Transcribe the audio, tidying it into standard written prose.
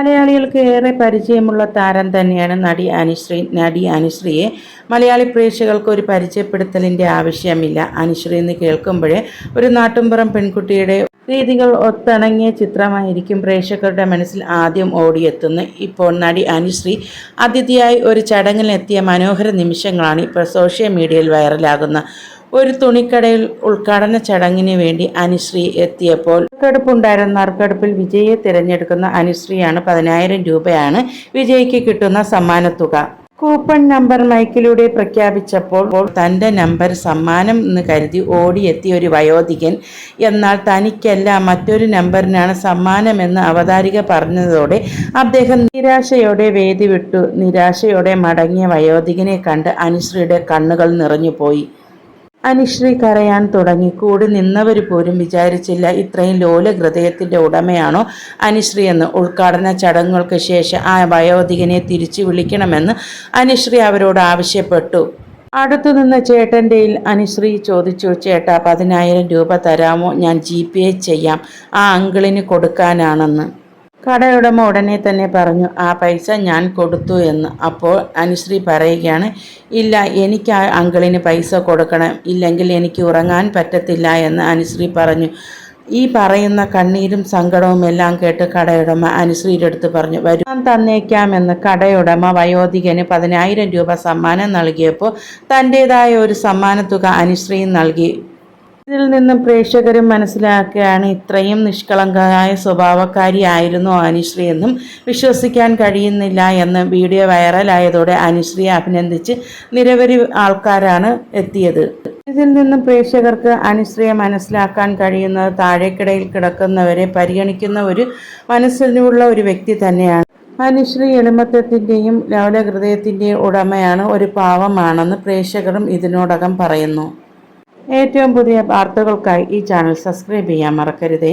മലയാളികൾക്ക് ഏറെ പരിചയമുള്ള താരം തന്നെയാണ് നടി അനുശ്രീയെ മലയാളി പ്രേക്ഷകർക്ക് ഒരു പരിചയപ്പെടുത്തലിൻ്റെ ആവശ്യമില്ല. അനുശ്രീ എന്ന് കേൾക്കുമ്പോഴേ ഒരു നാട്ടുംപുറം പെൺകുട്ടിയുടെ രീതികൾ ഒത്തിണങ്ങിയ ചിത്രമായിരിക്കും പ്രേക്ഷകരുടെ മനസ്സിൽ ആദ്യം ഓടിയെത്തുന്നത്. ഇപ്പോൾ നടി അനുശ്രീ അതിഥിയായി ഒരു ചടങ്ങിലെത്തിയ മനോഹര നിമിഷങ്ങളാണ് ഇപ്പോൾ സോഷ്യൽ മീഡിയയിൽ വൈറലാകുന്നത്. ഒരു തുണിക്കടയിൽ ഉദ്ഘാടന ചടങ്ങിന് വേണ്ടി അനുശ്രീ എത്തിയപ്പോൾ നറുക്കെടുപ്പിൽ വിജയിയെ തിരഞ്ഞെടുക്കുന്ന അനുശ്രീയാണ്. 10,000 രൂപയാണ് വിജയിക്ക് കിട്ടുന്ന സമ്മാനത്തുക. കൂപ്പൺ നമ്പർ മൈക്കിലൂടെ പ്രഖ്യാപിച്ചപ്പോൾ തൻ്റെ നമ്പർ സമ്മാനം എന്ന് കരുതി ഓടിയെത്തിയ ഒരു വയോധികൻ, എന്നാൽ തനിക്കല്ല മറ്റൊരു നമ്പറിനാണ് സമ്മാനമെന്ന് അവതാരിക പറഞ്ഞതോടെ അദ്ദേഹം നിരാശയോടെ വേദി വിട്ടു. നിരാശയോടെ മടങ്ങിയ വയോധികനെ കണ്ട് അനുശ്രീയുടെ കണ്ണുകൾ നിറഞ്ഞുപോയി. അനുശ്രീ കരയാൻ തുടങ്ങി. കൂടി നിന്നവർ പോലും വിചാരിച്ചില്ല ഇത്രയും ലോല ഹൃദയത്തിൻ്റെ ഉടമയാണോ അനുശ്രീ എന്ന്. ഉദ്ഘാടന ചടങ്ങുകൾക്ക് ശേഷം ആ വയോധികനെ തിരിച്ചു വിളിക്കണമെന്ന് അനുശ്രീ അവരോട് ആവശ്യപ്പെട്ടു. അടുത്തുനിന്ന ചേട്ടൻ്റെയിൽ അനുശ്രീ ചോദിച്ചു, ചേട്ടാ 10,000 രൂപ തരാമോ? ഞാൻ GPay ചെയ്യാം, ആ അങ്കിളിന് കൊടുക്കാനാണെന്ന്. കടയുടമ ഉടനെ തന്നെ പറഞ്ഞു, ആ പൈസ ഞാൻ കൊടുത്തു എന്ന്. അപ്പോൾ അനുശ്രീ പറയുകയാണ്, ഇല്ല, എനിക്ക് ആ അങ്കിളിന് പൈസ കൊടുക്കണം, ഇല്ലെങ്കിൽ എനിക്ക് ഉറങ്ങാൻ പറ്റത്തില്ല എന്ന് അനുശ്രീ പറഞ്ഞു. ഈ പറയുന്ന കണ്ണീരും സങ്കടവും എല്ലാം കേട്ട് കടയുടമ അനുശ്രീയുടെ അടുത്ത് പറഞ്ഞു, വരും, ഞാൻ തന്നേക്കാമെന്ന്. കടയുടമ വയോധികന് 10,000 രൂപ സമ്മാനം നൽകിയപ്പോൾ തൻ്റേതായ ഒരു സമ്മാനത്തുക അനുശ്രീയും നൽകി. ഇതിൽ നിന്നും പ്രേക്ഷകരും മനസ്സിലാക്കുകയാണ് ഇത്രയും നിഷ്കളങ്കമായ സ്വഭാവക്കാരിയായിരുന്നു അനുശ്രീ എന്നും വിശ്വസിക്കാൻ കഴിയുന്നില്ല എന്ന്. വീഡിയോ വൈറലായതോടെ അനുശ്രീയെ അഭിനന്ദിച്ച് നിരവധി ആൾക്കാരാണ് എത്തിയത്. ഇതിൽ നിന്നും പ്രേക്ഷകർക്ക് അനുശ്രീയെ മനസ്സിലാക്കാൻ കഴിയുന്നത് താഴേക്കിടയിൽ കിടക്കുന്നവരെ പരിഗണിക്കുന്ന ഒരു മനസ്സിലുള്ള ഒരു വ്യക്തി തന്നെയാണ്. അനുശ്രീ എളിമത്വത്തിൻ്റെയും ലവലഹൃദയത്തിൻ്റെയും ഉടമയാണ്, ഒരു പാവമാണെന്ന് പ്രേക്ഷകരും ഇതിനോടകം പറയുന്നു. ഏറ്റവും പുതിയ വാർത്തകൾക്കായി ഈ ചാനൽ സബ്സ്ക്രൈബ് ചെയ്യാൻ മറക്കരുതേ.